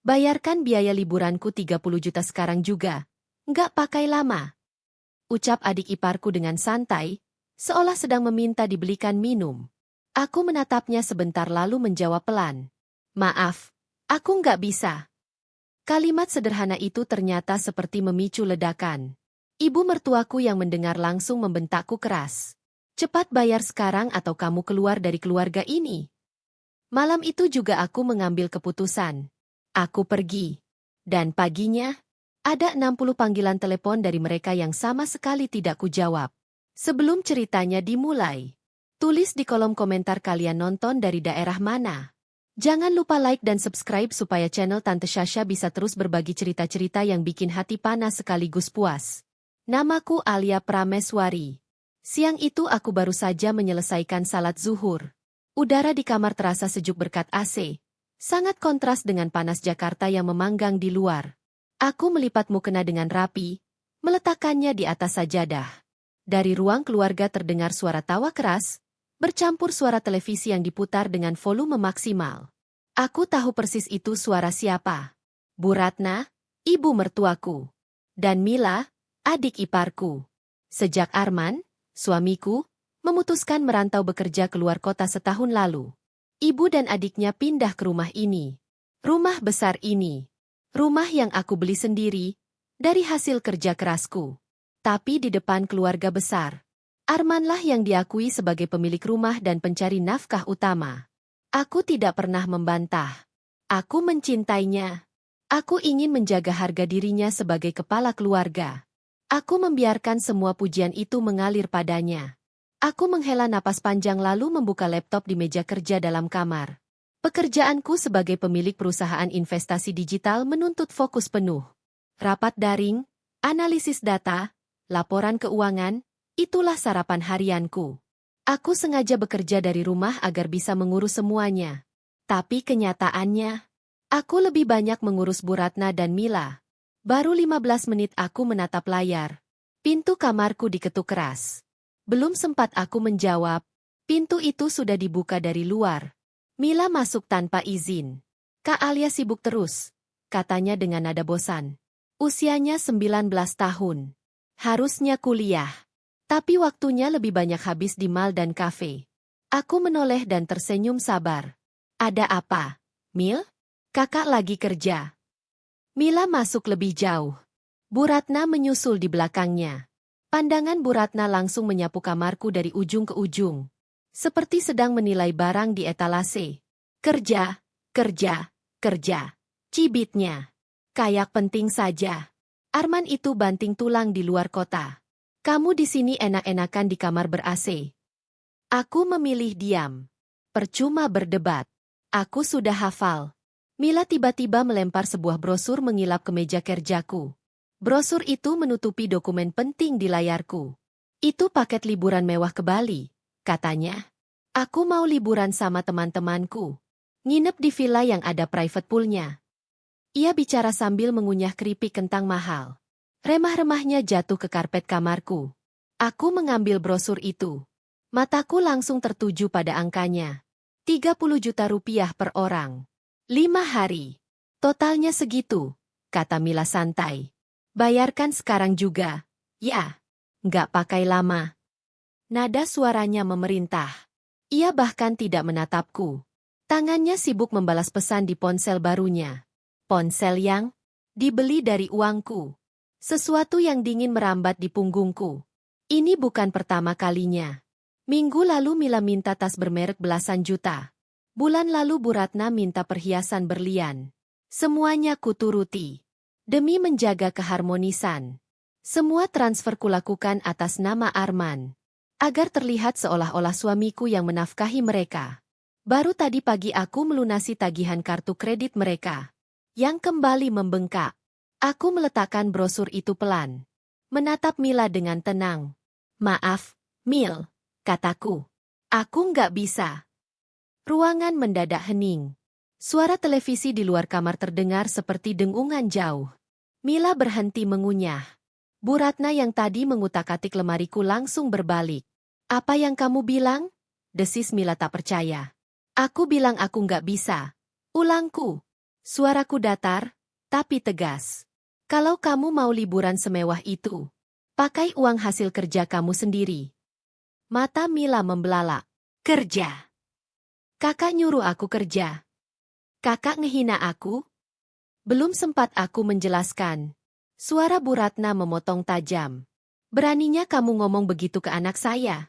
Bayarkan biaya liburanku 30 juta sekarang juga. Nggak pakai lama. Ucap adik iparku dengan santai, seolah sedang meminta dibelikan minum. Aku menatapnya sebentar lalu menjawab pelan. Maaf, aku nggak bisa. Kalimat sederhana itu ternyata seperti memicu ledakan. Ibu mertuaku yang mendengar langsung membentakku keras. Cepat bayar sekarang atau kamu keluar dari keluarga ini. Malam itu juga aku mengambil keputusan. Aku pergi. Dan paginya, ada 60 panggilan telepon dari mereka yang sama sekali tidak kujawab. Sebelum ceritanya dimulai, tulis di kolom komentar kalian nonton dari daerah mana. Jangan lupa like dan subscribe supaya channel Tante Sasha bisa terus berbagi cerita-cerita yang bikin hati panas sekaligus puas. Namaku Alia Prameswari. Siang itu aku baru saja menyelesaikan salat zuhur. Udara di kamar terasa sejuk berkat AC. Sangat kontras dengan panas Jakarta yang memanggang di luar. Aku melipat mukena dengan rapi, meletakkannya di atas sajadah. Dari ruang keluarga terdengar suara tawa keras, bercampur suara televisi yang diputar dengan volume maksimal. Aku tahu persis itu suara siapa. Bu Ratna, ibu mertuaku. Dan Mila, adik iparku. Sejak Arman, suamiku, memutuskan merantau bekerja keluar kota setahun lalu. Ibu dan adiknya pindah ke rumah ini. Rumah besar ini. Rumah yang aku beli sendiri, dari hasil kerja kerasku. Tapi di depan keluarga besar. Armanlah yang diakui sebagai pemilik rumah dan pencari nafkah utama. Aku tidak pernah membantah. Aku mencintainya. Aku ingin menjaga harga dirinya sebagai kepala keluarga. Aku membiarkan semua pujian itu mengalir padanya. Aku menghela napas panjang lalu membuka laptop di meja kerja dalam kamar. Pekerjaanku sebagai pemilik perusahaan investasi digital menuntut fokus penuh. Rapat daring, analisis data, laporan keuangan, itulah sarapan harianku. Aku sengaja bekerja dari rumah agar bisa mengurus semuanya. Tapi kenyataannya, aku lebih banyak mengurus Bu Ratna dan Mila. Baru 15 menit aku menatap layar. Pintu kamarku diketuk keras. Belum sempat aku menjawab, pintu itu sudah dibuka dari luar. Mila masuk tanpa izin. Kak Alia sibuk terus, katanya dengan nada bosan. Usianya 19 tahun. Harusnya kuliah. Tapi waktunya lebih banyak habis di mal dan kafe. Aku menoleh dan tersenyum sabar. Ada apa, Mil? Kakak lagi kerja. Mila masuk lebih jauh. Bu Ratna menyusul di belakangnya. Pandangan Bu Ratna langsung menyapu kamarku dari ujung ke ujung. Seperti sedang menilai barang di etalase. Kerja, kerja, kerja. Cibitnya. Kayak penting saja. Arman itu banting tulang di luar kota. Kamu di sini enak-enakan di kamar ber-AC. Aku memilih diam. Percuma berdebat. Aku sudah hafal. Mila tiba-tiba melempar sebuah brosur mengilap ke meja kerjaku. Brosur itu menutupi dokumen penting di layarku. Itu paket liburan mewah ke Bali, katanya. Aku mau liburan sama teman-temanku. Nginep di villa yang ada private poolnya. Ia bicara sambil mengunyah keripik kentang mahal. Remah-remahnya jatuh ke karpet kamarku. Aku mengambil brosur itu. Mataku langsung tertuju pada angkanya. 30 juta rupiah per orang. 5 hari. Totalnya segitu, kata Mila santai. Bayarkan sekarang juga. Ya, nggak pakai lama. Nada suaranya memerintah. Ia bahkan tidak menatapku. Tangannya sibuk membalas pesan di ponsel barunya. Ponsel yang dibeli dari uangku. Sesuatu yang dingin merambat di punggungku. Ini bukan pertama kalinya. Minggu lalu Mila minta tas bermerek belasan juta. Bulan lalu Bu Ratna minta perhiasan berlian. Semuanya kuturuti. Demi menjaga keharmonisan. Semua transfer kulakukan atas nama Arman. Agar terlihat seolah-olah suamiku yang menafkahi mereka. Baru tadi pagi aku melunasi tagihan kartu kredit mereka. Yang kembali membengkak. Aku meletakkan brosur itu pelan. Menatap Mila dengan tenang. Maaf, Mil, kataku. Aku nggak bisa. Ruangan mendadak hening. Suara televisi di luar kamar terdengar seperti dengungan jauh. Mila berhenti mengunyah. Bu Ratna yang tadi mengutak-atik lemariku langsung berbalik. Apa yang kamu bilang? Desis Mila tak percaya. Aku bilang aku nggak bisa. Ulangku. Suaraku datar, tapi tegas. Kalau kamu mau liburan semewah itu, pakai uang hasil kerja kamu sendiri. Mata Mila membelalak. Kerja. Kakak nyuruh aku kerja. Kakak ngehina aku? Belum sempat aku menjelaskan. Suara Bu Ratna memotong tajam. Beraninya kamu ngomong begitu ke anak saya?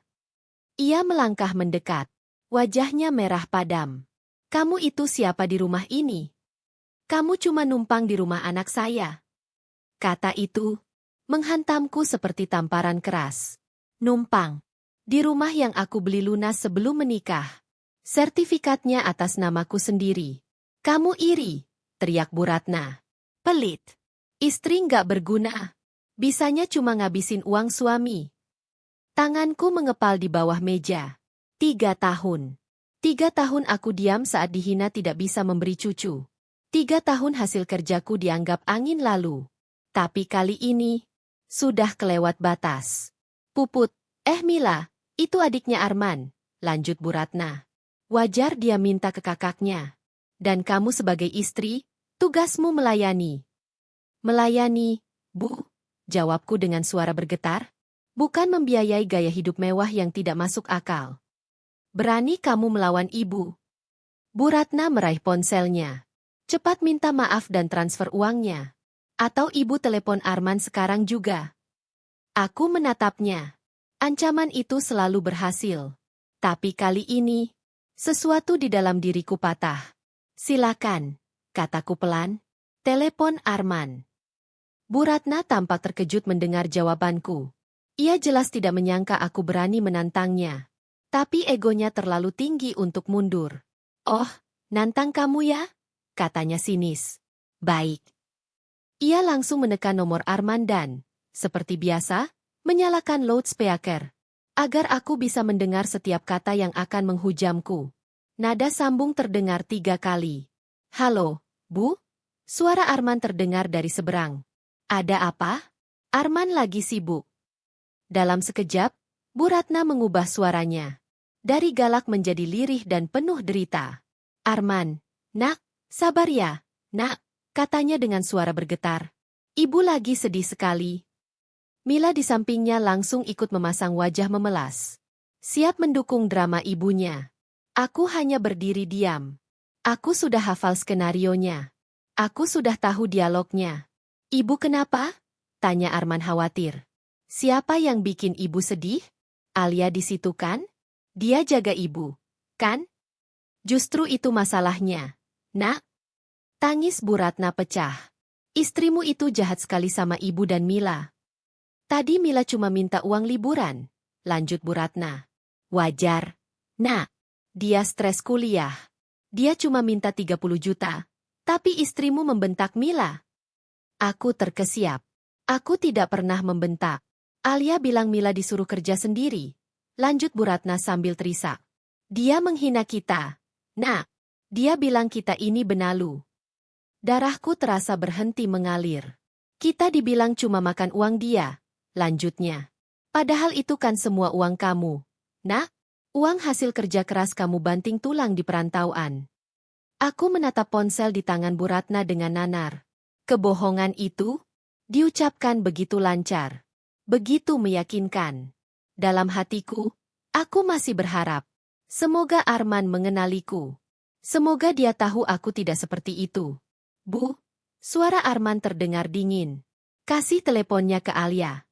Ia melangkah mendekat. Wajahnya merah padam. Kamu itu siapa di rumah ini? Kamu cuma numpang di rumah anak saya. Kata itu menghantamku seperti tamparan keras. Numpang. Di rumah yang aku beli lunas sebelum menikah. Sertifikatnya atas namaku sendiri. Kamu iri, teriak Bu Ratna. Pelit. Istri nggak berguna. Bisanya cuma ngabisin uang suami. Tanganku mengepal di bawah meja. 3 tahun. 3 tahun aku diam saat dihina tidak bisa memberi cucu. 3 tahun hasil kerjaku dianggap angin lalu. Tapi kali ini, sudah kelewat batas. Puput, Mila, itu adiknya Arman, lanjut Bu Ratna. Wajar dia minta ke kakaknya. Dan kamu sebagai istri, tugasmu melayani. Melayani, Bu, jawabku dengan suara bergetar. Bukan membiayai gaya hidup mewah yang tidak masuk akal. Berani kamu melawan ibu? Bu Ratna meraih ponselnya. Cepat minta maaf dan transfer uangnya. Atau ibu telepon Arman sekarang juga. Aku menatapnya. Ancaman itu selalu berhasil. Tapi kali ini, sesuatu di dalam diriku patah. Silakan, kataku pelan. Telepon Arman. Bu Ratna tampak terkejut mendengar jawabanku. Ia jelas tidak menyangka aku berani menantangnya. Tapi egonya terlalu tinggi untuk mundur. Oh, nantang kamu ya? Katanya sinis. Baik. Ia langsung menekan nomor Arman dan, seperti biasa, menyalakan loudspeaker. Agar aku bisa mendengar setiap kata yang akan menghujamku. Nada sambung terdengar 3 kali. Halo, Bu? Suara Arman terdengar dari seberang. Ada apa? Arman lagi sibuk. Dalam sekejap, Bu Ratna mengubah suaranya. Dari galak menjadi lirih dan penuh derita. Arman, nak, sabar ya, nak, katanya dengan suara bergetar. Ibu lagi sedih sekali. Mila di sampingnya langsung ikut memasang wajah memelas. Siap mendukung drama ibunya. Aku hanya berdiri diam. Aku sudah hafal skenarionya. Aku sudah tahu dialognya. Ibu kenapa? Tanya Arman khawatir. Siapa yang bikin ibu sedih? Alia di situ kan? Dia jaga ibu, kan? Justru itu masalahnya. Nak? Tangis Bu Ratna pecah. Istrimu itu jahat sekali sama ibu dan Mila. Tadi Mila cuma minta uang liburan, lanjut Bu Ratna. Wajar. Nak, dia stres kuliah. Dia cuma minta 30 juta. Tapi istrimu membentak Mila. Aku terkesiap. Aku tidak pernah membentak. Alia bilang Mila disuruh kerja sendiri. Lanjut Bu Ratna sambil terisak. Dia menghina kita. Nah, dia bilang kita ini benalu. Darahku terasa berhenti mengalir. Kita dibilang cuma makan uang dia. Lanjutnya. Padahal itu kan semua uang kamu. Nah, uang hasil kerja keras kamu banting tulang di perantauan. Aku menatap ponsel di tangan Bu Ratna dengan nanar. Kebohongan itu diucapkan begitu lancar. Begitu meyakinkan. Dalam hatiku, aku masih berharap. Semoga Arman mengenaliku. Semoga dia tahu aku tidak seperti itu. Bu, suara Arman terdengar dingin. Kasih teleponnya ke Alia.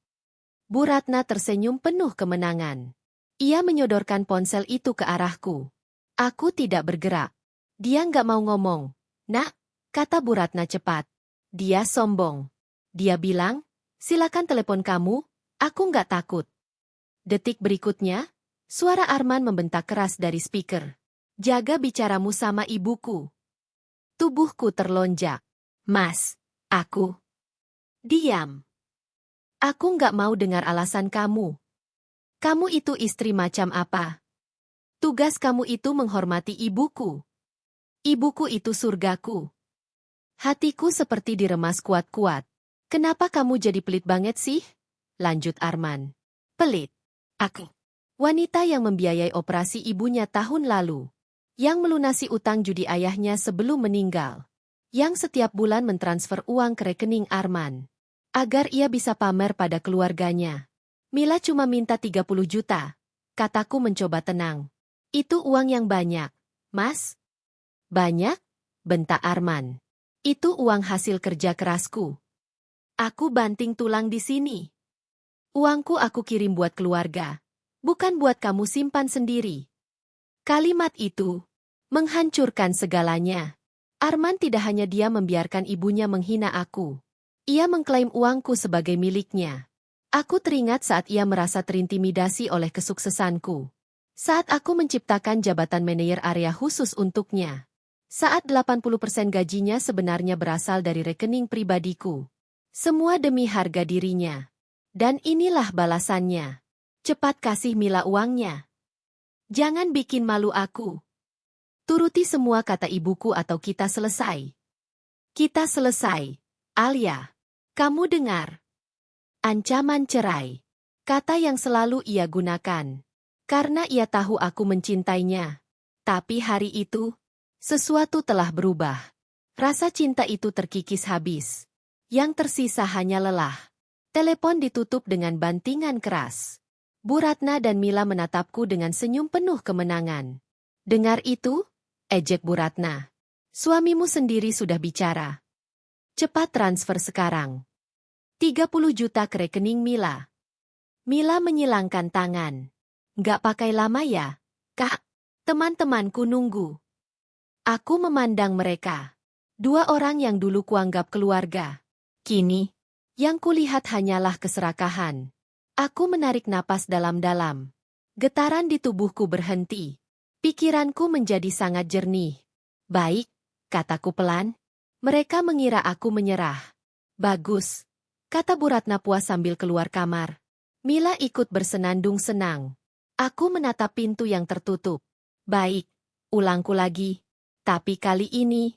Bu Ratna tersenyum penuh kemenangan. Ia menyodorkan ponsel itu ke arahku. Aku tidak bergerak. Dia nggak mau ngomong. Nak, kata Bu Ratna cepat. Dia sombong. Dia bilang, silakan telepon kamu, aku nggak takut. Detik berikutnya, suara Arman membentak keras dari speaker. Jaga bicaramu sama ibuku. Tubuhku terlonjak. Mas, aku. Diam. Aku nggak mau dengar alasan kamu. Kamu itu istri macam apa? Tugas kamu itu menghormati ibuku. Ibuku itu surgaku. Hatiku seperti diremas kuat-kuat. Kenapa kamu jadi pelit banget sih? Lanjut Arman. Pelit. Aku. Wanita yang membiayai operasi ibunya tahun lalu. Yang melunasi utang judi ayahnya sebelum meninggal. yang setiap bulan mentransfer uang ke rekening Arman, agar ia bisa pamer pada keluarganya. Mila cuma minta 30 juta, kataku mencoba tenang. Itu uang yang banyak, Mas. Banyak? Bentak Arman. Itu uang hasil kerja kerasku. Aku banting tulang di sini. Uangku aku kirim buat keluarga, bukan buat kamu simpan sendiri. Kalimat itu menghancurkan segalanya. Arman tidak hanya dia membiarkan ibunya menghina aku. Ia mengklaim uangku sebagai miliknya. Aku teringat saat ia merasa terintimidasi oleh kesuksesanku. Saat aku menciptakan jabatan manajer area khusus untuknya. Saat 80% gajinya sebenarnya berasal dari rekening pribadiku. Semua demi harga dirinya. Dan inilah balasannya. Cepat kasih Mila uangnya. Jangan bikin malu aku. Turuti semua kata ibuku atau kita selesai. Kita selesai. Alia. Kamu dengar? Ancaman cerai. Kata yang selalu ia gunakan. Karena ia tahu aku mencintainya. Tapi hari itu, sesuatu telah berubah. Rasa cinta itu terkikis habis. Yang tersisa hanya lelah. Telepon ditutup dengan bantingan keras. Bu Ratna dan Mila menatapku dengan senyum penuh kemenangan. Dengar itu? Ejek Bu Ratna. Suamimu sendiri sudah bicara. Cepat transfer sekarang. 30 juta ke rekening Mila. Mila menyilangkan tangan. Nggak pakai lama ya, Kak? Teman-temanku nunggu. Aku memandang mereka. Dua orang yang dulu kuanggap keluarga. Kini, yang kulihat hanyalah keserakahan. Aku menarik napas dalam-dalam. Getaran di tubuhku berhenti. Pikiranku menjadi sangat jernih. Baik, kataku pelan. Mereka mengira aku menyerah. Bagus, kata Bu Ratna puas sambil keluar kamar. Mila ikut bersenandung senang. Aku menatap pintu yang tertutup. Baik, ulangku lagi. Tapi kali ini,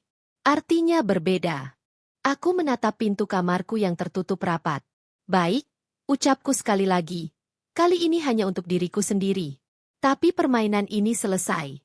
artinya berbeda. Aku menatap pintu kamarku yang tertutup rapat. Baik, ucapku sekali lagi. Kali ini hanya untuk diriku sendiri. Tapi permainan ini selesai.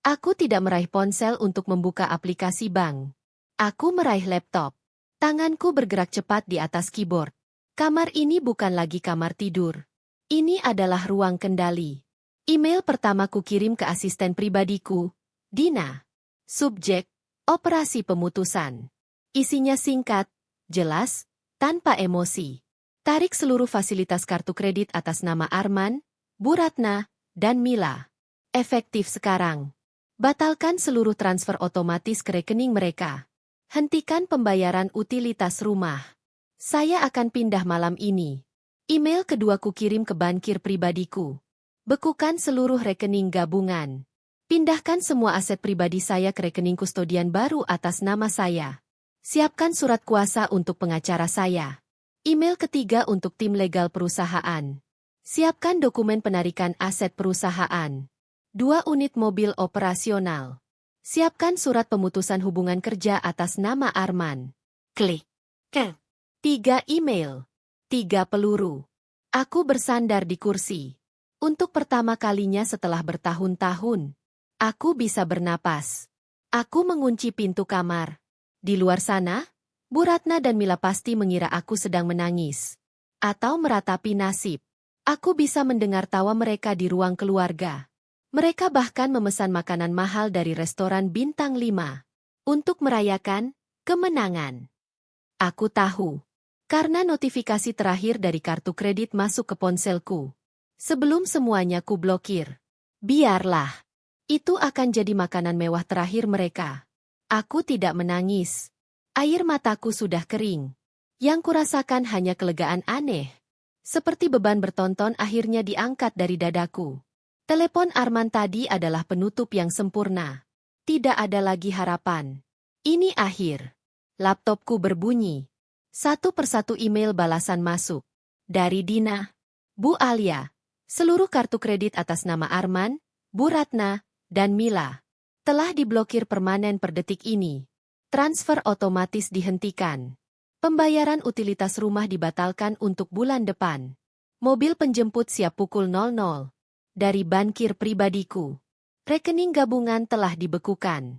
Aku tidak meraih ponsel untuk membuka aplikasi bank. Aku meraih laptop. Tanganku bergerak cepat di atas keyboard. Kamar ini bukan lagi kamar tidur. Ini adalah ruang kendali. Email pertama ku kirim ke asisten pribadiku, Dina. Subjek, operasi pemutusan. Isinya singkat, jelas, tanpa emosi. Tarik seluruh fasilitas kartu kredit atas nama Arman, Bu Ratna, dan Mila. Efektif sekarang. Batalkan seluruh transfer otomatis ke rekening mereka. Hentikan pembayaran utilitas rumah. Saya akan pindah malam ini. Email kedua ku kirim ke bankir pribadiku. Bekukan seluruh rekening gabungan. Pindahkan semua aset pribadi saya ke rekening kustodian baru atas nama saya. Siapkan surat kuasa untuk pengacara saya. Email ketiga untuk tim legal perusahaan. Siapkan dokumen penarikan aset perusahaan. 2 unit mobil operasional. Siapkan surat pemutusan hubungan kerja atas nama Arman. Klik. 3 email. 3 peluru. Aku bersandar di kursi. Untuk pertama kalinya setelah bertahun-tahun, aku bisa bernapas. Aku mengunci pintu kamar. Di luar sana, Bu Ratna dan Mila pasti mengira aku sedang menangis. Atau meratapi nasib. Aku bisa mendengar tawa mereka di ruang keluarga. Mereka bahkan memesan makanan mahal dari restoran bintang 5. Untuk merayakan kemenangan. Aku tahu. Karena notifikasi terakhir dari kartu kredit masuk ke ponselku. Sebelum semuanya ku blokir. Biarlah. Itu akan jadi makanan mewah terakhir mereka. Aku tidak menangis. Air mataku sudah kering. Yang kurasakan hanya kelegaan aneh. Seperti beban bertonton akhirnya diangkat dari dadaku. Telepon Arman tadi adalah penutup yang sempurna. Tidak ada lagi harapan. Ini akhir. Laptopku berbunyi. Satu persatu email balasan masuk. Dari Dina, Bu Alia, seluruh kartu kredit atas nama Arman, Bu Ratna, dan Mila telah diblokir permanen per detik ini. Transfer otomatis dihentikan. Pembayaran utilitas rumah dibatalkan untuk bulan depan. Mobil penjemput siap pukul 00. Dari bankir pribadiku. Rekening gabungan telah dibekukan.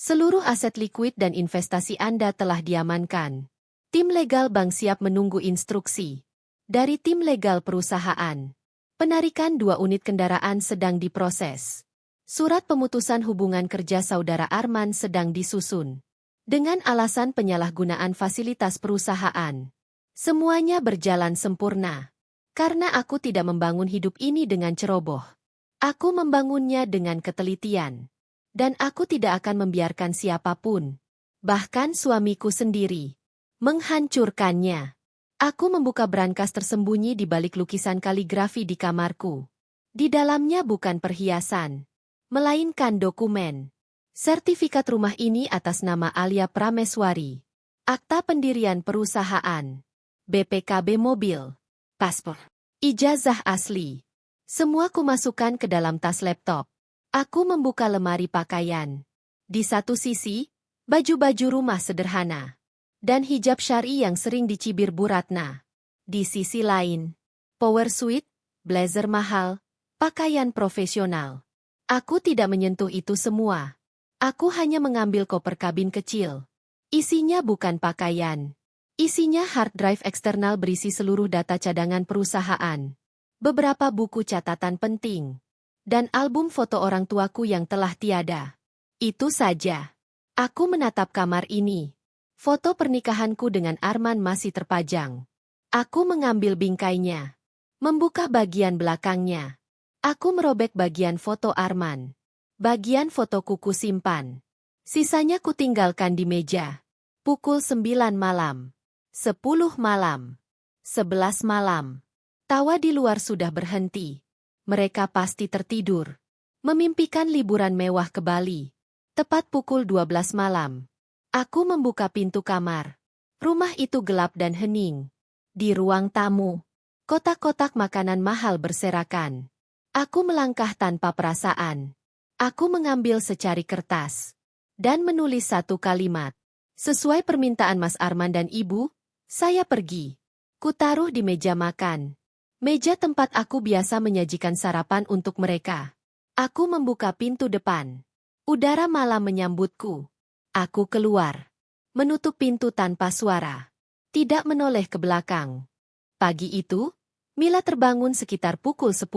Seluruh aset likuid dan investasi Anda telah diamankan. Tim legal bank siap menunggu instruksi. Dari tim legal perusahaan. Penarikan 2 unit kendaraan sedang diproses. Surat pemutusan hubungan kerja saudara Arman sedang disusun. Dengan alasan penyalahgunaan fasilitas perusahaan. Semuanya berjalan sempurna. Karena aku tidak membangun hidup ini dengan ceroboh. Aku membangunnya dengan ketelitian. Dan aku tidak akan membiarkan siapapun, bahkan suamiku sendiri, menghancurkannya. Aku membuka brankas tersembunyi di balik lukisan kaligrafi di kamarku. Di dalamnya bukan perhiasan, melainkan dokumen. Sertifikat rumah ini atas nama Alia Prameswari. Akta pendirian perusahaan. BPKB mobil. Paspor. Ijazah asli. Semua kumasukkan ke dalam tas laptop. Aku membuka lemari pakaian. Di satu sisi, baju-baju rumah sederhana. Dan hijab syari yang sering dicibir Bu Ratna. Di sisi lain, power suit, blazer mahal, pakaian profesional. Aku tidak menyentuh itu semua. Aku hanya mengambil koper kabin kecil. Isinya bukan pakaian. Isinya hard drive eksternal berisi seluruh data cadangan perusahaan. Beberapa buku catatan penting. Dan album foto orang tuaku yang telah tiada. Itu saja. Aku menatap kamar ini. Foto pernikahanku dengan Arman masih terpajang. Aku mengambil bingkainya. Membuka bagian belakangnya. Aku merobek bagian foto Arman. Bagian fotoku kusimpan. Sisanya kutinggalkan di meja. Pukul 9 malam. 10 malam. 11 malam. Tawa di luar sudah berhenti. Mereka pasti tertidur. Memimpikan liburan mewah ke Bali. Tepat pukul 12 malam. Aku membuka pintu kamar. Rumah itu gelap dan hening. Di ruang tamu, kotak-kotak makanan mahal berserakan. Aku melangkah tanpa perasaan. Aku mengambil secari kertas. Dan menulis satu kalimat. Sesuai permintaan Mas Arman dan Ibu, saya pergi. Kutaruh di meja makan. Meja tempat aku biasa menyajikan sarapan untuk mereka. Aku membuka pintu depan. Udara malam menyambutku. Aku keluar. Menutup pintu tanpa suara. Tidak menoleh ke belakang. Pagi itu, Mila terbangun sekitar pukul 10.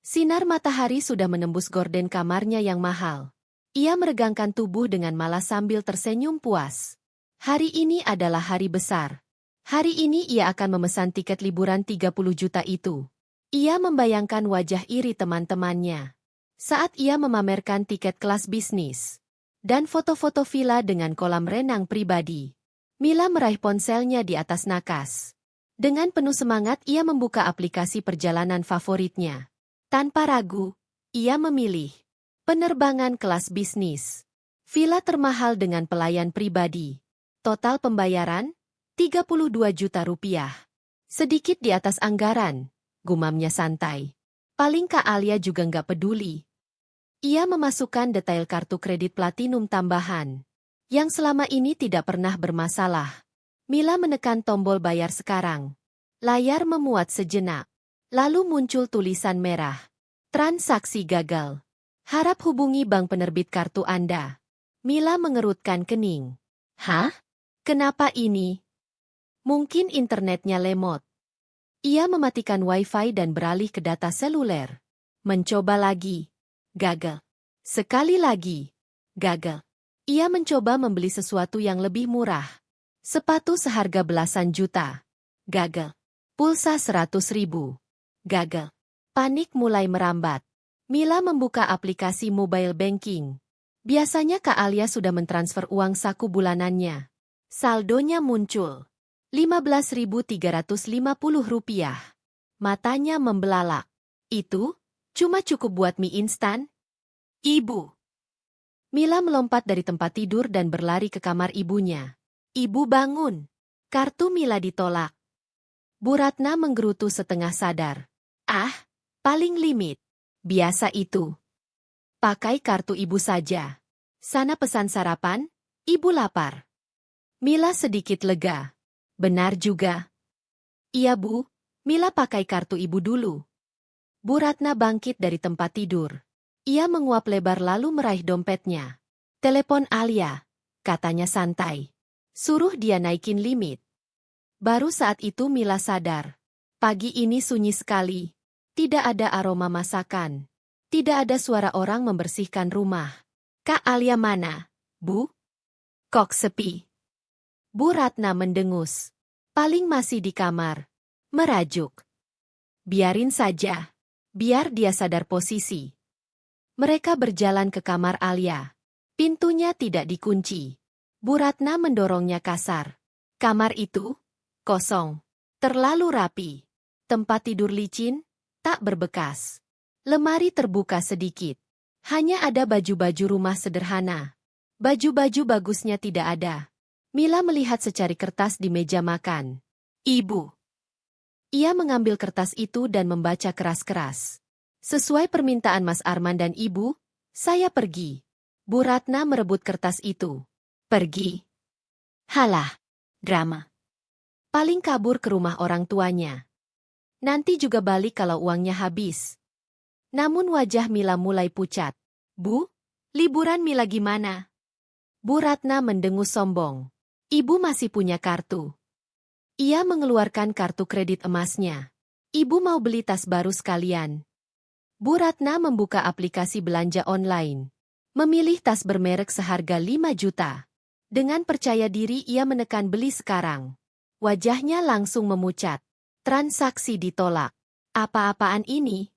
Sinar matahari sudah menembus gorden kamarnya yang mahal. Ia meregangkan tubuh dengan malas sambil tersenyum puas. Hari ini adalah hari besar. Hari ini ia akan memesan tiket liburan 30 juta itu. Ia membayangkan wajah iri teman-temannya. Saat ia memamerkan tiket kelas bisnis. Dan foto-foto villa dengan kolam renang pribadi. Mila meraih ponselnya di atas nakas. Dengan penuh semangat ia membuka aplikasi perjalanan favoritnya. Tanpa ragu, ia memilih penerbangan kelas bisnis. Villa termahal dengan pelayan pribadi. Total pembayaran 32 juta rupiah. Sedikit di atas anggaran, gumamnya santai. Paling Kak Alia juga nggak peduli. Ia memasukkan detail kartu kredit platinum tambahan, yang selama ini tidak pernah bermasalah. Mila menekan tombol bayar sekarang. Layar memuat sejenak. Lalu muncul tulisan merah. Transaksi gagal. Harap hubungi bank penerbit kartu Anda. Mila mengerutkan kening. Hah? Kenapa ini? Mungkin internetnya lemot. Ia mematikan wifi dan beralih ke data seluler. Mencoba lagi. Gagal. Sekali lagi. Gagal. Ia mencoba membeli sesuatu yang lebih murah. Sepatu seharga belasan juta. Gagal. Pulsa 100.000. Gagal. Panik mulai merambat. Mila membuka aplikasi mobile banking. Biasanya Kak Alia sudah mentransfer uang saku bulanannya. Saldonya muncul. Rp15.350. Matanya membelalak. Itu, cuma cukup buat mie instan? Ibu. Mila melompat dari tempat tidur dan berlari ke kamar ibunya. Ibu bangun. Kartu Mila ditolak. Bu Ratna menggerutu setengah sadar. Ah, paling limit. Biasa itu. Pakai kartu ibu saja. Sana pesan sarapan, ibu lapar. Mila sedikit lega. Benar juga. Iya Bu, Mila pakai kartu ibu dulu. Bu Ratna bangkit dari tempat tidur. Ia menguap lebar lalu meraih dompetnya. Telepon Alia, katanya santai. Suruh dia naikin limit. Baru saat itu Mila sadar. Pagi ini sunyi sekali. Tidak ada aroma masakan. Tidak ada suara orang membersihkan rumah. Kak Alia mana, Bu? Kok sepi? Bu Ratna mendengus. Paling masih di kamar. Merajuk. Biarin saja. Biar dia sadar posisi. Mereka berjalan ke kamar Alia. Pintunya tidak dikunci. Bu Ratna mendorongnya kasar. Kamar itu kosong. Terlalu rapi. Tempat tidur licin, tak berbekas. Lemari terbuka sedikit. Hanya ada baju-baju rumah sederhana. Baju-baju bagusnya tidak ada. Mila melihat secari kertas di meja makan. Ibu. Ia mengambil kertas itu dan membaca keras-keras. Sesuai permintaan Mas Arman dan Ibu, saya pergi. Bu Ratna merebut kertas itu. Pergi. Halah, drama. Paling kabur ke rumah orang tuanya. Nanti juga balik kalau uangnya habis. Namun wajah Mila mulai pucat. Bu, liburan Mila gimana? Bu Ratna mendengus sombong. Ibu masih punya kartu. Ia mengeluarkan kartu kredit emasnya. Ibu mau beli tas baru sekalian. Bu Ratna membuka aplikasi belanja online. Memilih tas bermerek seharga 5 juta. Dengan percaya diri ia menekan beli sekarang. Wajahnya langsung memucat. Transaksi ditolak. Apa-apaan ini?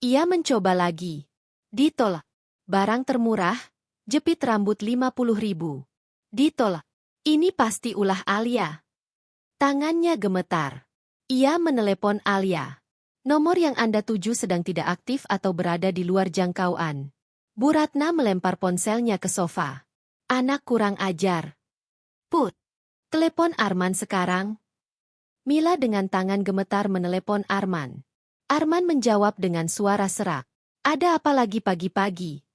Ia mencoba lagi. Ditolak. Barang termurah, jepit rambut 50.000. Ditolak. Ini pasti ulah Alia. Tangannya gemetar. Ia menelepon Alia. Nomor yang Anda tuju sedang tidak aktif atau berada di luar jangkauan. Bu Ratna melempar ponselnya ke sofa. Anak kurang ajar. Put, telepon Arman sekarang. Mila dengan tangan gemetar menelepon Arman. Arman menjawab dengan suara serak. Ada apa lagi pagi-pagi?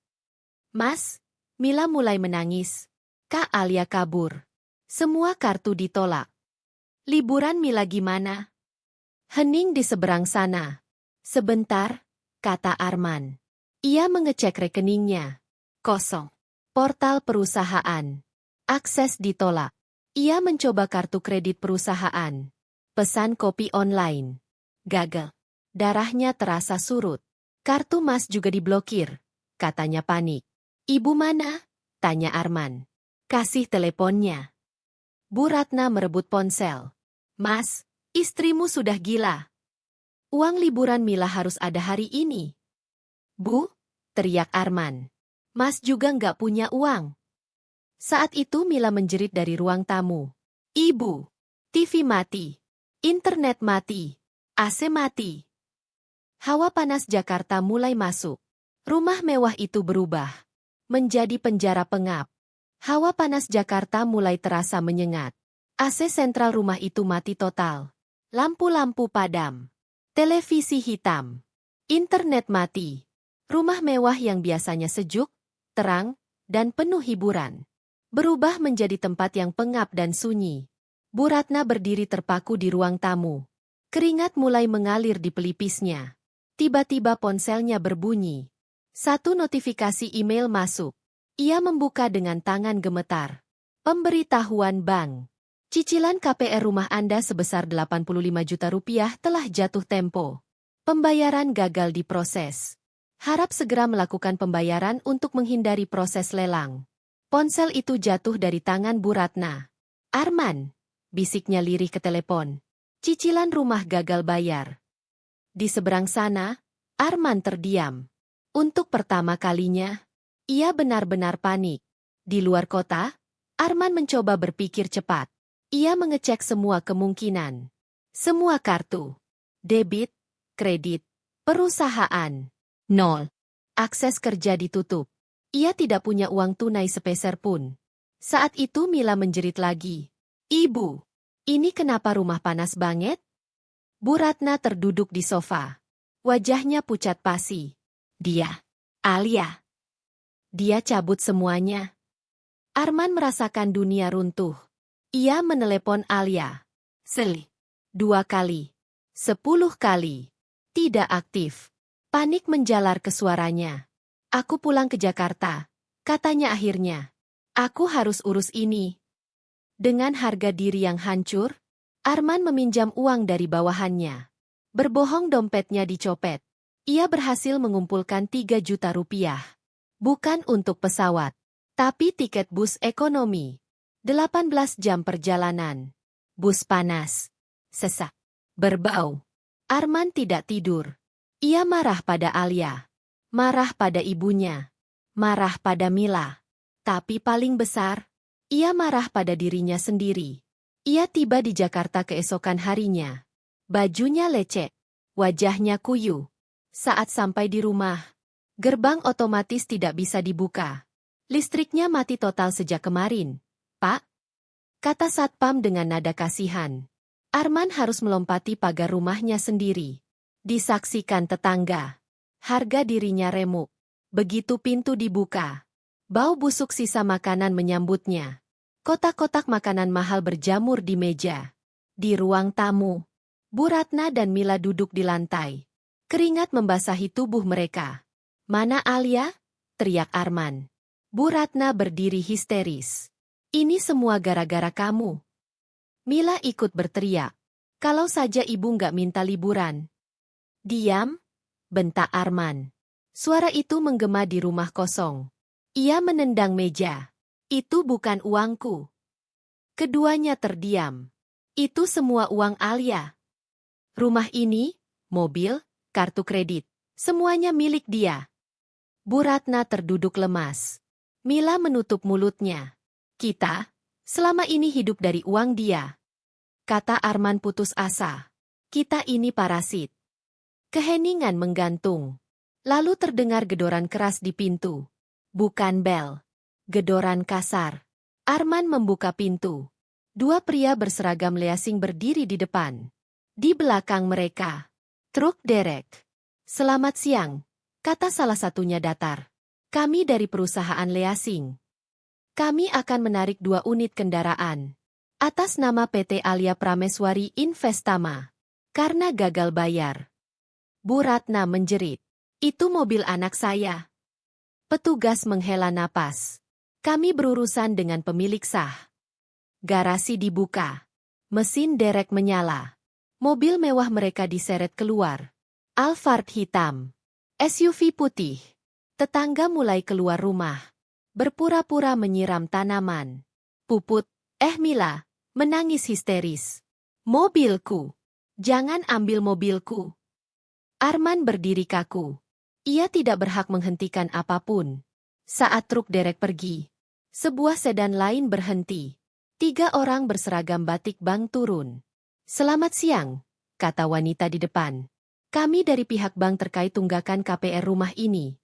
Mas, Mila mulai menangis. Kak Alia kabur. Semua kartu ditolak. Liburan Mila gimana? Hening di seberang sana. Sebentar, kata Arman. Ia mengecek rekeningnya. Kosong. Portal perusahaan. Akses ditolak. Ia mencoba kartu kredit perusahaan. Pesan kopi online. Gagal. Darahnya terasa surut. Kartu Mas juga diblokir, katanya panik. Ibu mana? Tanya Arman. Kasih teleponnya. Bu Ratna merebut ponsel. Mas, istrimu sudah gila. Uang liburan Mila harus ada hari ini. Bu, teriak Arman. Mas juga nggak punya uang. Saat itu Mila menjerit dari ruang tamu. Ibu, TV mati. Internet mati. AC mati. Hawa panas Jakarta mulai masuk. Rumah mewah itu berubah menjadi penjara pengap. Hawa panas Jakarta mulai terasa menyengat. AC sentral rumah itu mati total. Lampu-lampu padam. Televisi hitam. Internet mati. Rumah mewah yang biasanya sejuk, terang, dan penuh hiburan berubah menjadi tempat yang pengap dan sunyi. Bu Ratna berdiri terpaku di ruang tamu. Keringat mulai mengalir di pelipisnya. Tiba-tiba ponselnya berbunyi. Satu notifikasi email masuk. Ia membuka dengan tangan gemetar. Pemberitahuan bank. Cicilan KPR rumah Anda sebesar 85 juta rupiah telah jatuh tempo. Pembayaran gagal diproses. Harap segera melakukan pembayaran untuk menghindari proses lelang. Ponsel itu jatuh dari tangan Bu Ratna. Arman, bisiknya lirih ke telepon. Cicilan rumah gagal bayar. Di seberang sana, Arman terdiam. Untuk pertama kalinya, ia benar-benar panik. Di luar kota, Arman mencoba berpikir cepat. Ia mengecek semua kemungkinan. Semua kartu. Debit, kredit, perusahaan. Nol. Akses kerja ditutup. Ia tidak punya uang tunai sepeser pun. Saat itu Mila menjerit lagi. Ibu, ini kenapa rumah panas banget? Bu Ratna terduduk di sofa. Wajahnya pucat pasi. Dia. Alia. Dia cabut semuanya. Arman merasakan dunia runtuh. Ia menelepon Alia. 2 kali. 10 kali. Tidak aktif. Panik menjalar ke suaranya. Aku pulang ke Jakarta. Katanya akhirnya. Aku harus urus ini. Dengan harga diri yang hancur, Arman meminjam uang dari bawahannya. Berbohong dompetnya dicopet. Ia berhasil mengumpulkan 3 juta rupiah. Bukan untuk pesawat, tapi tiket bus ekonomi. 18 jam perjalanan. Bus panas. Sesak. Berbau. Arman tidak tidur. Ia marah pada Alia. Marah pada ibunya. Marah pada Mila. Tapi paling besar, ia marah pada dirinya sendiri. Ia tiba di Jakarta keesokan harinya. Bajunya lecek. Wajahnya kuyu. Saat sampai di rumah, gerbang otomatis tidak bisa dibuka. Listriknya mati total sejak kemarin. Pak, kata satpam dengan nada kasihan. Arman harus melompati pagar rumahnya sendiri. Disaksikan tetangga. Harga dirinya remuk. Begitu pintu dibuka, bau busuk sisa makanan menyambutnya. Kotak-kotak makanan mahal berjamur di meja. Di ruang tamu, Bu Ratna dan Mila duduk di lantai. Keringat membasahi tubuh mereka. Mana Alia? Teriak Arman. Bu Ratna berdiri histeris. Ini semua gara-gara kamu. Mila ikut berteriak. Kalau saja ibu nggak minta liburan. Diam, bentak Arman. Suara itu menggema di rumah kosong. Ia menendang meja. Itu bukan uangku. Keduanya terdiam. Itu semua uang Alia. Rumah ini, mobil, kartu kredit, semuanya milik dia. Bu Ratna terduduk lemas. Mila menutup mulutnya. Kita, selama ini hidup dari uang dia. Kata Arman putus asa. Kita ini parasit. Keheningan menggantung. Lalu terdengar gedoran keras di pintu. Bukan bel. Gedoran kasar. Arman membuka pintu. 2 pria berseragam leasing berdiri di depan. Di belakang mereka, truk derek. Selamat siang, kata salah satunya datar. Kami dari perusahaan leasing. Kami akan menarik 2 unit kendaraan. Atas nama PT Alia Prameswari Investama. Karena gagal bayar. Bu Ratna menjerit. Itu mobil anak saya. Petugas menghela napas. Kami berurusan dengan pemilik sah. Garasi dibuka. Mesin derek menyala. Mobil mewah mereka diseret keluar. Alphard hitam. SUV putih. Tetangga mulai keluar rumah. Berpura-pura menyiram tanaman. Puput, Mila, menangis histeris. Mobilku. Jangan ambil mobilku. Arman berdiri kaku. Ia tidak berhak menghentikan apapun. Saat truk derek pergi, sebuah sedan lain berhenti. 3 orang berseragam batik bank turun. Selamat siang, kata wanita di depan. Kami dari pihak bank terkait tunggakan KPR rumah ini.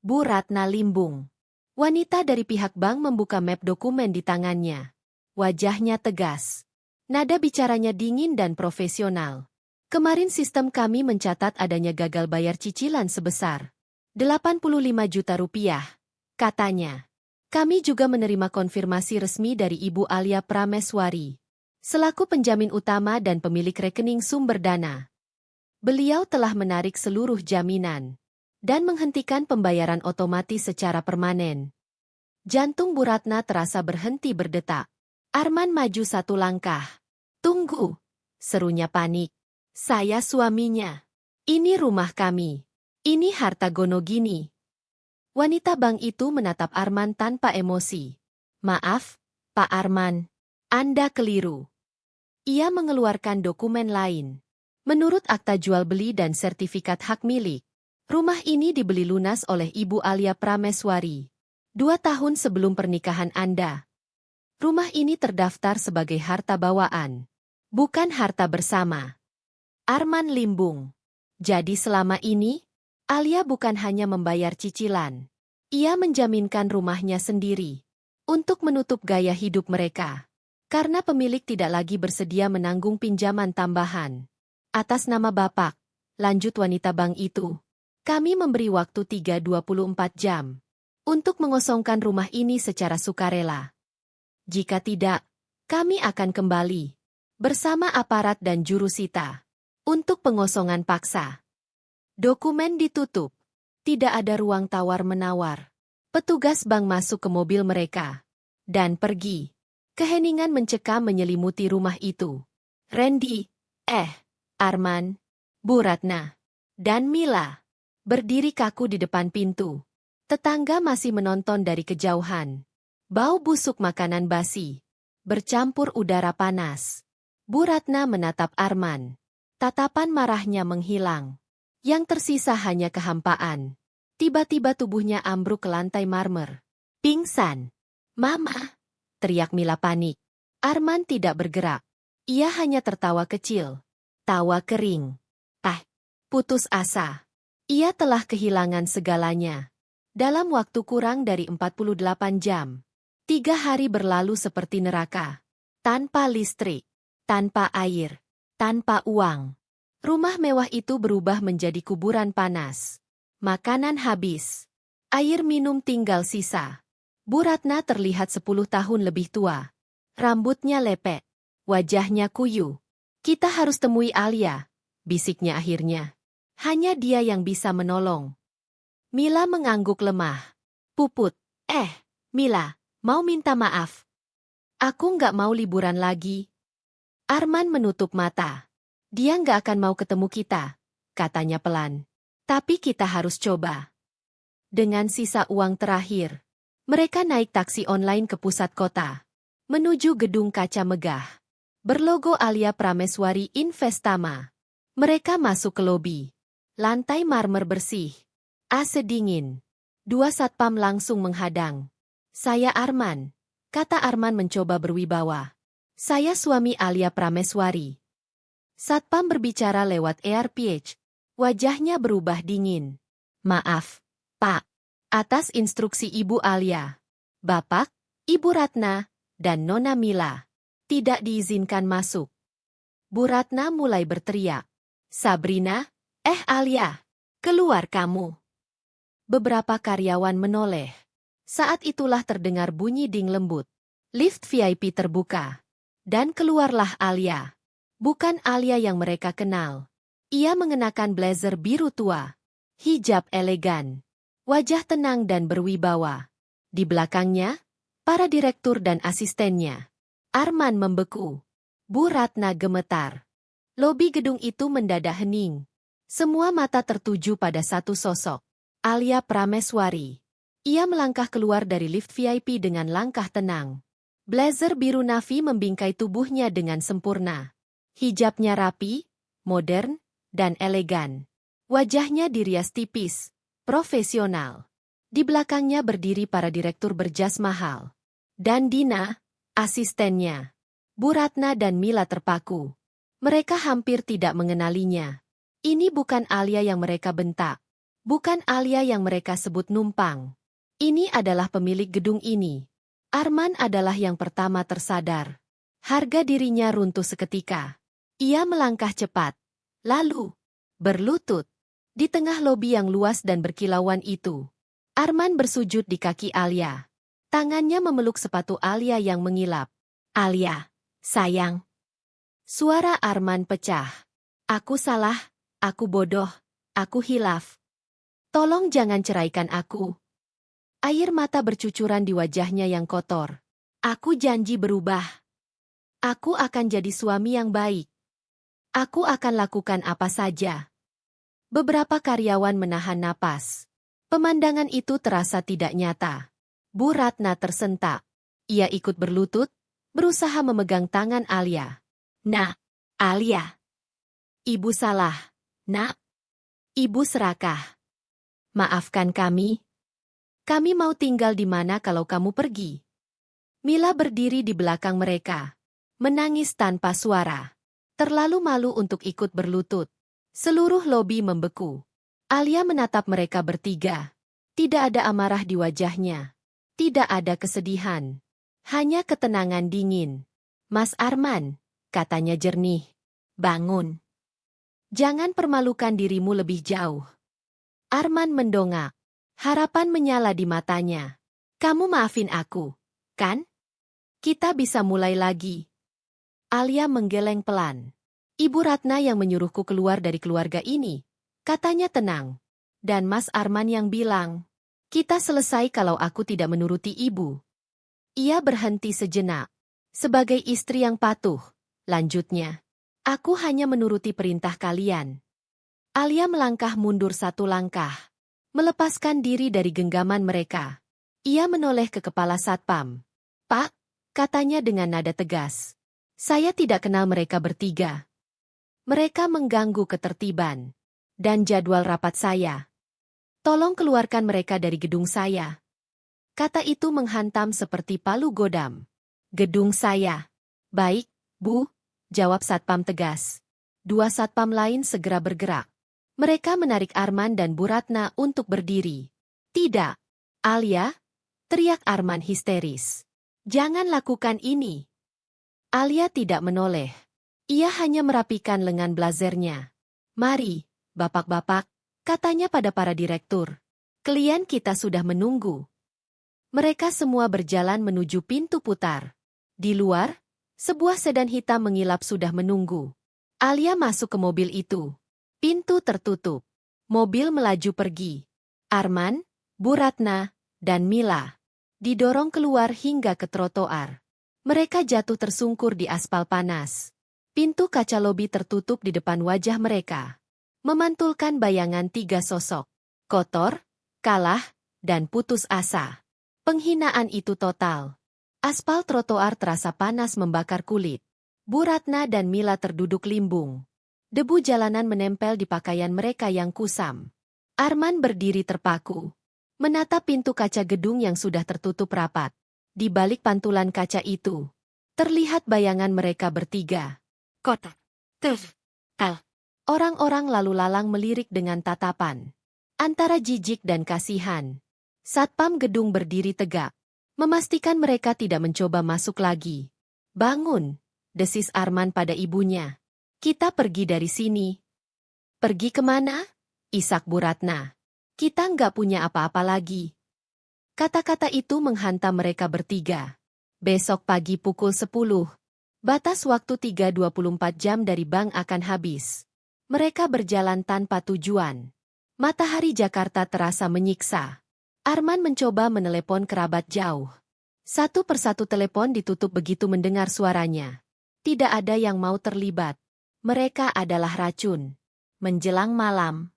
Bu Ratna limbung. Wanita dari pihak bank membuka map dokumen di tangannya. Wajahnya tegas. Nada bicaranya dingin dan profesional. Kemarin sistem kami mencatat adanya gagal bayar cicilan sebesar 85 juta rupiah, katanya. Kami juga menerima konfirmasi resmi dari Ibu Alia Prameswari, selaku penjamin utama dan pemilik rekening sumber dana. Beliau telah menarik seluruh jaminan dan menghentikan pembayaran otomatis secara permanen. Jantung Bu Ratna terasa berhenti berdetak. Arman maju 1 langkah. Tunggu, serunya panik. Saya suaminya. Ini rumah kami. Ini harta Gonogini. Wanita bank itu menatap Arman tanpa emosi. Maaf, Pak Arman. Anda keliru. Ia mengeluarkan dokumen lain. Menurut akta jual beli dan sertifikat hak milik, rumah ini dibeli lunas oleh Ibu Alia Prameswari 2 tahun sebelum pernikahan Anda. Rumah ini terdaftar sebagai harta bawaan, bukan harta bersama. Arman limbung. Jadi selama ini, Alia bukan hanya membayar cicilan. Ia menjaminkan rumahnya sendiri untuk menutup gaya hidup mereka. Karena pemilik tidak lagi bersedia menanggung pinjaman tambahan. Atas nama Bapak, lanjut wanita bank itu, kami memberi waktu 3-24 jam untuk mengosongkan rumah ini secara sukarela. Jika tidak, kami akan kembali bersama aparat dan jurusita untuk pengosongan paksa. Dokumen ditutup. Tidak ada ruang tawar-menawar. Petugas bank masuk ke mobil mereka dan pergi. Keheningan mencekam menyelimuti rumah itu. Randy, Arman, Bu Ratna, dan Mila berdiri kaku di depan pintu. Tetangga masih menonton dari kejauhan. Bau busuk makanan basi bercampur udara panas. Bu Ratna menatap Arman. Tatapan marahnya menghilang. Yang tersisa hanya kehampaan. Tiba-tiba tubuhnya ambruk ke lantai marmer. Pingsan. Mama! Teriak Mila panik. Arman tidak bergerak. Ia hanya tertawa kecil. Tawa kering. Putus asa. Ia telah kehilangan segalanya. Dalam waktu kurang dari 48 jam. 3 hari berlalu seperti neraka. Tanpa listrik, tanpa air, tanpa uang. Rumah mewah itu berubah menjadi kuburan panas. Makanan habis. Air minum tinggal sisa. Bu Ratna terlihat 10 tahun lebih tua. Rambutnya lepek. Wajahnya kuyu. Kita harus temui Alia, bisiknya akhirnya. Hanya dia yang bisa menolong. Mila mengangguk lemah. Puput, Mila, mau minta maaf. Aku nggak mau liburan lagi. Arman menutup mata. Dia nggak akan mau ketemu kita, katanya pelan. Tapi kita harus coba. Dengan sisa uang terakhir, mereka naik taksi online ke pusat kota. Menuju gedung kaca megah. Berlogo Alia Prameswari Investama. Mereka masuk ke lobi. Lantai marmer bersih. AC dingin. 2 satpam langsung menghadang. Saya Arman, kata Arman mencoba berwibawa. Saya suami Alia Prameswari. Satpam berbicara lewat AirPH. Wajahnya berubah dingin. Maaf, Pak. Atas instruksi Ibu Alia, Bapak, Ibu Ratna, dan Nona Mila. Tidak diizinkan masuk. Bu Ratna mulai berteriak. Sabrina, Alia, keluar kamu. Beberapa karyawan menoleh. Saat itulah terdengar bunyi ding lembut. Lift VIP terbuka. Dan keluarlah Alia. Bukan Alia yang mereka kenal. Ia mengenakan blazer biru tua. Hijab elegan. Wajah tenang dan berwibawa. Di belakangnya, para direktur dan asistennya. Arman membeku. Bu Ratna gemetar. Lobi gedung itu mendadak hening. Semua mata tertuju pada satu sosok. Alia Prameswari. Ia melangkah keluar dari lift VIP dengan langkah tenang. Blazer biru navy membingkai tubuhnya dengan sempurna. Hijabnya rapi, modern, dan elegan. Wajahnya dirias tipis, profesional. Di belakangnya berdiri para direktur berjas mahal. Dan Dina, asistennya. Bu Ratna dan Mila terpaku. Mereka hampir tidak mengenalinya. Ini bukan Alia yang mereka bentak. Bukan Alia yang mereka sebut numpang. Ini adalah pemilik gedung ini. Arman adalah yang pertama tersadar. Harga dirinya runtuh seketika. Ia melangkah cepat. Lalu, berlutut. Di tengah lobi yang luas dan berkilauan itu. Arman bersujud di kaki Alia. Tangannya memeluk sepatu Alia yang mengilap. Alia, sayang. Suara Arman pecah. Aku salah, aku bodoh, aku hilaf. Tolong jangan ceraikan aku. Air mata bercucuran di wajahnya yang kotor. Aku janji berubah. Aku akan jadi suami yang baik. Aku akan lakukan apa saja. Beberapa karyawan menahan napas. Pemandangan itu terasa tidak nyata. Bu Ratna tersentak. Ia ikut berlutut, berusaha memegang tangan Alia. Nak, Alia. Ibu salah. Nak. Ibu serakah. Maafkan kami. Kami mau tinggal di mana kalau kamu pergi? Mila berdiri di belakang mereka. Menangis tanpa suara. Terlalu malu untuk ikut berlutut. Seluruh lobi membeku. Alia menatap mereka bertiga. Tidak ada amarah di wajahnya. Tidak ada kesedihan. Hanya ketenangan dingin. Mas Arman, katanya jernih. Bangun. Jangan permalukan dirimu lebih jauh. Arman mendongak. Harapan menyala di matanya. Kamu maafin aku, kan? Kita bisa mulai lagi. Alia menggeleng pelan. Ibu Ratna yang menyuruhku keluar dari keluarga ini. Katanya tenang. Dan Mas Arman yang bilang, Kita selesai kalau aku tidak menuruti ibu. Ia berhenti sejenak. Sebagai istri yang patuh, lanjutnya. Aku hanya menuruti perintah kalian. Alia melangkah mundur satu langkah. Melepaskan diri dari genggaman mereka. Ia menoleh ke kepala satpam. Pak, katanya dengan nada tegas. Saya tidak kenal mereka bertiga. Mereka mengganggu ketertiban dan jadwal rapat saya. Tolong keluarkan mereka dari gedung saya. Kata itu menghantam seperti palu godam. Gedung saya. Baik, Bu, jawab satpam tegas. Dua satpam lain segera bergerak. Mereka menarik Arman dan Bu Ratna untuk berdiri. Tidak, Alia, teriak Arman histeris. Jangan lakukan ini. Alia tidak menoleh. Ia hanya merapikan lengan blazernya. Mari, bapak-bapak, katanya pada para direktur. Klien kita sudah menunggu. Mereka semua berjalan menuju pintu putar. Di luar, sebuah sedan hitam mengilap sudah menunggu. Alia masuk ke mobil itu. Pintu tertutup. Mobil melaju pergi. Arman, Bu Ratna, dan Mila didorong keluar hingga ke trotoar. Mereka jatuh tersungkur di aspal panas. Pintu kaca lobi tertutup di depan wajah mereka. Memantulkan bayangan tiga sosok. Kotor, kalah, dan putus asa. Penghinaan itu total. Aspal trotoar terasa panas membakar kulit. Bu Ratna dan Mila terduduk limbung. Debu jalanan menempel di pakaian mereka yang kusam. Arman berdiri terpaku. Menatap pintu kaca gedung yang sudah tertutup rapat. Di balik pantulan kaca itu, terlihat bayangan mereka bertiga. Kotak. Kal. Orang-orang lalu lalang melirik dengan tatapan. Antara jijik dan kasihan. Satpam gedung berdiri tegak. Memastikan mereka tidak mencoba masuk lagi. Bangun, desis Arman pada ibunya. Kita pergi dari sini. Pergi kemana? Isak Bu Ratna. Kita nggak punya apa-apa lagi. Kata-kata itu menghantam mereka bertiga. Besok pagi pukul 10. Batas waktu 3:24 jam dari bank akan habis. Mereka berjalan tanpa tujuan. Matahari Jakarta terasa menyiksa. Arman mencoba menelepon kerabat jauh. Satu persatu telepon ditutup begitu mendengar suaranya. Tidak ada yang mau terlibat. Mereka adalah racun. Menjelang malam,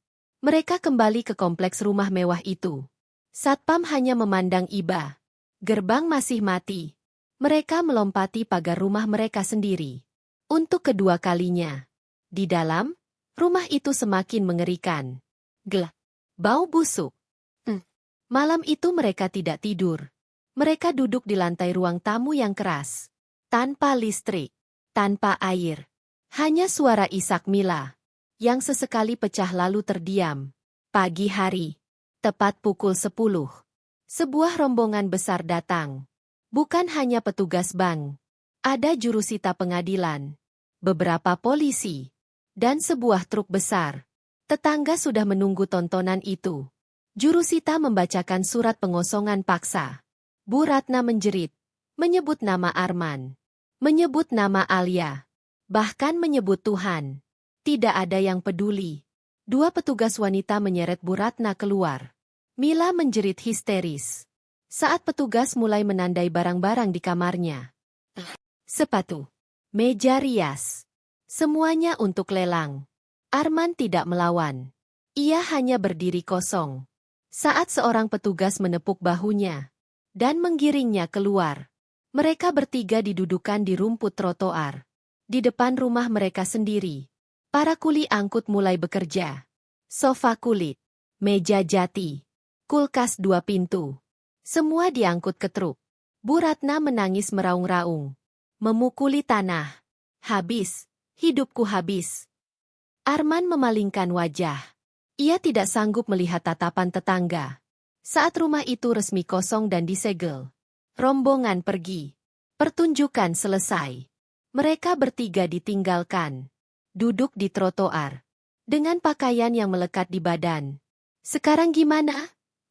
mereka kembali ke kompleks rumah mewah itu. Satpam hanya memandang iba. Gerbang masih mati. Mereka melompati pagar rumah mereka sendiri. Untuk kedua kalinya. Di dalam, rumah itu semakin mengerikan. Gelap. Bau busuk. Malam itu mereka tidak tidur. Mereka duduk di lantai ruang tamu yang keras. Tanpa listrik. Tanpa air. Hanya suara isak Mila. Yang sesekali pecah lalu terdiam. Pagi hari. Tepat pukul 10. Sebuah rombongan besar datang. Bukan hanya petugas bank. Ada jurusita pengadilan. Beberapa polisi. Dan sebuah truk besar. Tetangga sudah menunggu tontonan itu. Jurusita membacakan surat pengosongan paksa. Bu Ratna menjerit. Menyebut nama Arman. Menyebut nama Alia. Bahkan menyebut Tuhan. Tidak ada yang peduli. Dua petugas wanita menyeret Bu Ratna keluar. Mila menjerit histeris. Saat petugas mulai menandai barang-barang di kamarnya. Sepatu. Meja rias. Semuanya untuk lelang. Arman tidak melawan. Ia hanya berdiri kosong. Saat seorang petugas menepuk bahunya dan menggiringnya keluar. Mereka bertiga didudukan di rumput trotoar. Di depan rumah mereka sendiri. Para kuli angkut mulai bekerja. Sofa kulit. Meja jati. Kulkas 2 pintu. Semua diangkut ke truk. Bu Ratna menangis meraung-raung. Memukuli tanah. Habis. Hidupku habis. Arman memalingkan wajah. Ia tidak sanggup melihat tatapan tetangga. Saat rumah itu resmi kosong dan disegel. Rombongan pergi. Pertunjukan selesai. Mereka bertiga ditinggalkan. Duduk di trotoar. Dengan pakaian yang melekat di badan. Sekarang gimana?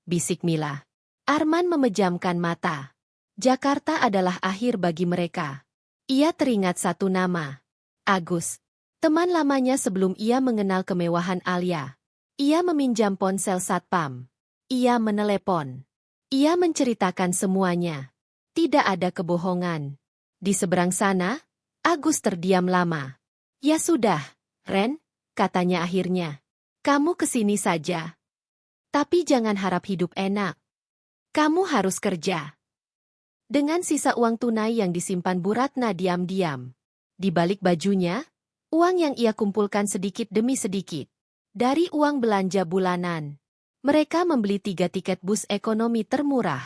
Bisik Mila. Arman memejamkan mata. Jakarta adalah akhir bagi mereka. Ia teringat satu nama. Agus. Teman lamanya sebelum ia mengenal kemewahan Alia. Ia meminjam ponsel satpam. Ia menelepon. Ia menceritakan semuanya. Tidak ada kebohongan. Di seberang sana, Agus terdiam lama. Ya sudah, Ren, katanya akhirnya. Kamu kesini saja. Tapi jangan harap hidup enak. Kamu harus kerja. Dengan sisa uang tunai yang disimpan Bu Ratna diam-diam. Di balik bajunya, uang yang ia kumpulkan sedikit demi sedikit. Dari uang belanja bulanan. Mereka membeli 3 tiket bus ekonomi termurah.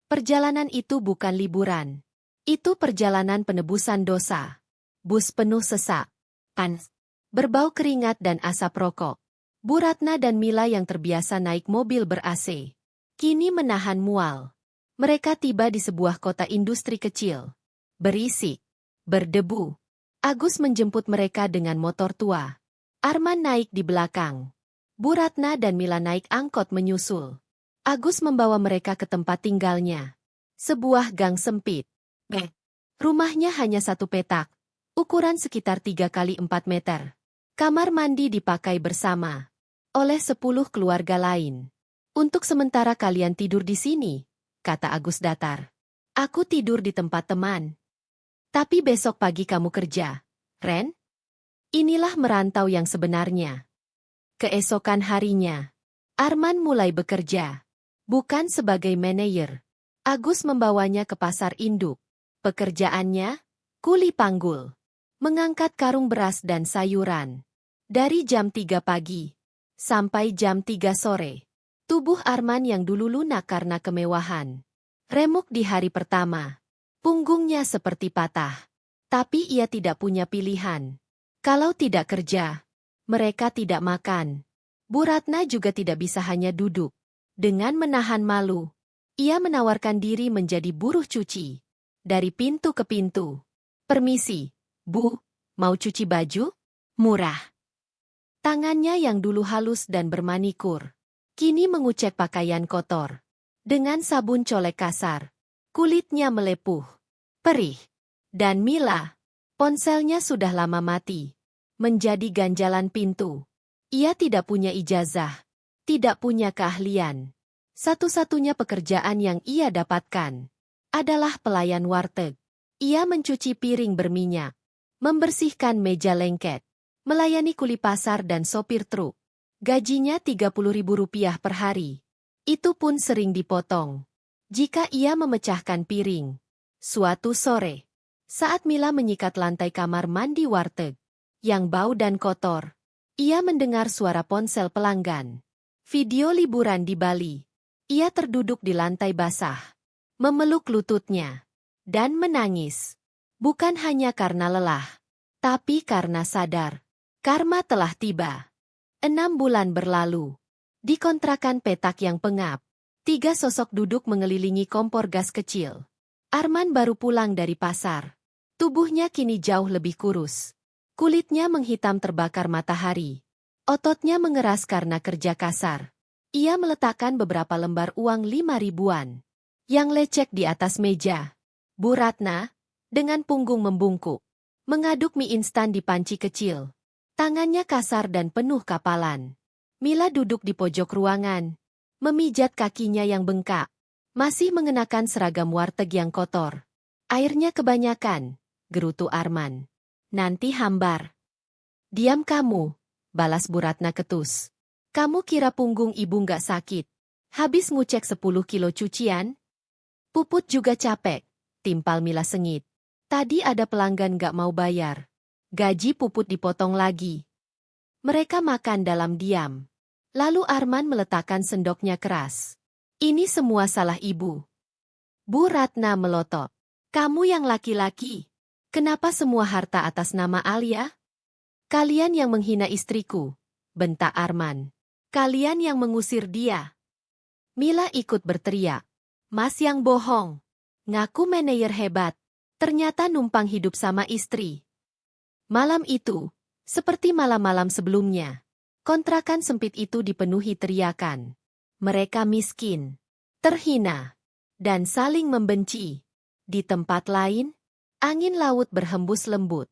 Perjalanan itu bukan liburan. Itu perjalanan penebusan dosa. Bus penuh sesak, panas, berbau keringat dan asap rokok. Bu Ratna dan Mila yang terbiasa naik mobil ber-AC, kini menahan mual. Mereka tiba di sebuah kota industri kecil. Berisik, berdebu. Agus menjemput mereka dengan motor tua. Arman naik di belakang. Bu Ratna dan Mila naik angkot menyusul. Agus membawa mereka ke tempat tinggalnya. Sebuah gang sempit. Rumahnya hanya 1 petak. Ukuran sekitar 3 kali 4 meter. Kamar mandi dipakai bersama oleh 10 keluarga lain. Untuk sementara kalian tidur di sini, kata Agus datar. Aku tidur di tempat teman. Tapi besok pagi kamu kerja, Ren? Inilah merantau yang sebenarnya. Keesokan harinya, Arman mulai bekerja. Bukan sebagai manajer. Agus membawanya ke pasar induk. Pekerjaannya, kuli panggul. Mengangkat karung beras dan sayuran. Dari jam 3 pagi sampai jam 3 sore. Tubuh Arman yang dulu lunak karena kemewahan. Remuk di hari pertama. Punggungnya seperti patah. Tapi ia tidak punya pilihan. Kalau tidak kerja, mereka tidak makan. Bu Ratna juga tidak bisa hanya duduk. Dengan menahan malu, ia menawarkan diri menjadi buruh cuci. Dari pintu ke pintu. Permisi, Bu, mau cuci baju? Murah. Tangannya yang dulu halus dan bermanikur, kini mengucek pakaian kotor. Dengan sabun colek kasar, kulitnya melepuh, perih. Dan Mila, ponselnya sudah lama mati, menjadi ganjalan pintu. Ia tidak punya ijazah, tidak punya keahlian. Satu-satunya pekerjaan yang ia dapatkan adalah pelayan warteg. Ia mencuci piring berminyak, membersihkan meja lengket, melayani kuli pasar dan sopir truk. Gajinya Rp30.000 per hari. Itu pun sering dipotong jika ia memecahkan piring. Suatu sore, saat Mila menyikat lantai kamar mandi warteg yang bau dan kotor, ia mendengar suara ponsel pelanggan. Video liburan di Bali. Ia terduduk di lantai basah, memeluk lututnya, dan menangis. Bukan hanya karena lelah, tapi karena sadar. Karma telah tiba. 6 bulan berlalu. Di kontrakan petak yang pengap, 3 sosok duduk mengelilingi kompor gas kecil. Arman baru pulang dari pasar. Tubuhnya kini jauh lebih kurus. Kulitnya menghitam terbakar matahari. Ototnya mengeras karena kerja kasar. Ia meletakkan beberapa lembar uang 5 ribuan yang lecek di atas meja. Bu Ratna, dengan punggung membungkuk, mengaduk mie instan di panci kecil. Tangannya kasar dan penuh kapalan. Mila duduk di pojok ruangan, memijat kakinya yang bengkak. Masih mengenakan seragam warteg yang kotor. Airnya kebanyakan, gerutu Arman. Nanti hambar. Diam kamu, balas Bu Ratna ketus. Kamu kira punggung ibu nggak sakit? Habis ngucek 10 kilo cucian? Puput juga capek, timpal Mila sengit. Tadi ada pelanggan nggak mau bayar. Gaji Puput dipotong lagi. Mereka makan dalam diam. Lalu Arman meletakkan sendoknya keras. Ini semua salah ibu. Bu Ratna melotot. Kamu yang laki-laki. Kenapa semua harta atas nama Alia? Kalian yang menghina istriku, bentak Arman. Kalian yang mengusir dia. Mila ikut berteriak. Mas yang bohong. Ngaku manajer hebat. Ternyata numpang hidup sama istri. Malam itu, seperti malam-malam sebelumnya, kontrakan sempit itu dipenuhi teriakan. Mereka miskin, terhina, dan saling membenci. Di tempat lain, angin laut berhembus lembut.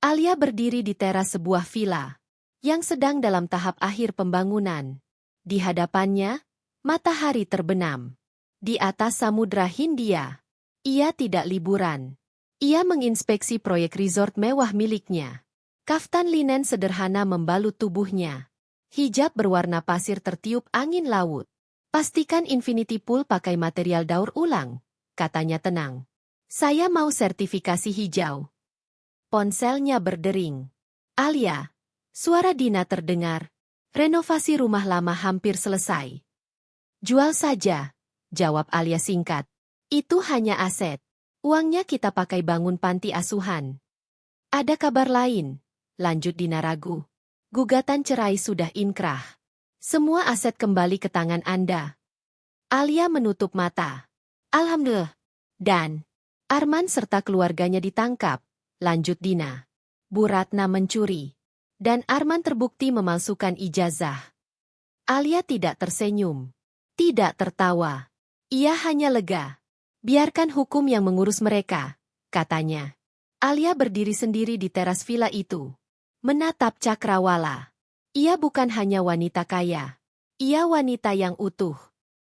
Alia berdiri di teras sebuah villa yang sedang dalam tahap akhir pembangunan. Di hadapannya, Matahari terbenam. Di atas Samudra Hindia. Ia tidak liburan. Ia menginspeksi proyek resort mewah miliknya. Kaftan linen sederhana membalut tubuhnya. Hijab berwarna pasir tertiup angin laut. Pastikan Infinity Pool pakai material daur ulang, katanya tenang. Saya mau sertifikasi hijau. Ponselnya berdering. Alia, suara Dina terdengar. Renovasi rumah lama hampir selesai. Jual saja, jawab Alia singkat. Itu hanya aset. Uangnya kita pakai bangun panti asuhan. Ada kabar lain, lanjut Dina ragu. Gugatan cerai sudah inkrah. Semua aset kembali ke tangan Anda. Alia menutup mata. Alhamdulillah. Dan Arman serta keluarganya ditangkap, lanjut Dina. Bu Ratna mencuri. Dan Arman terbukti memalsukan ijazah. Alia tidak tersenyum. Tidak tertawa. Ia hanya lega. Biarkan hukum yang mengurus mereka, katanya. Alia berdiri sendiri di teras villa itu. Menatap Cakrawala. Ia bukan hanya wanita kaya. Ia wanita yang utuh.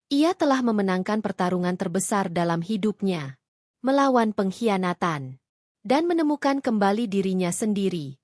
Ia telah memenangkan pertarungan terbesar dalam hidupnya. Melawan pengkhianatan. Dan menemukan kembali dirinya sendiri.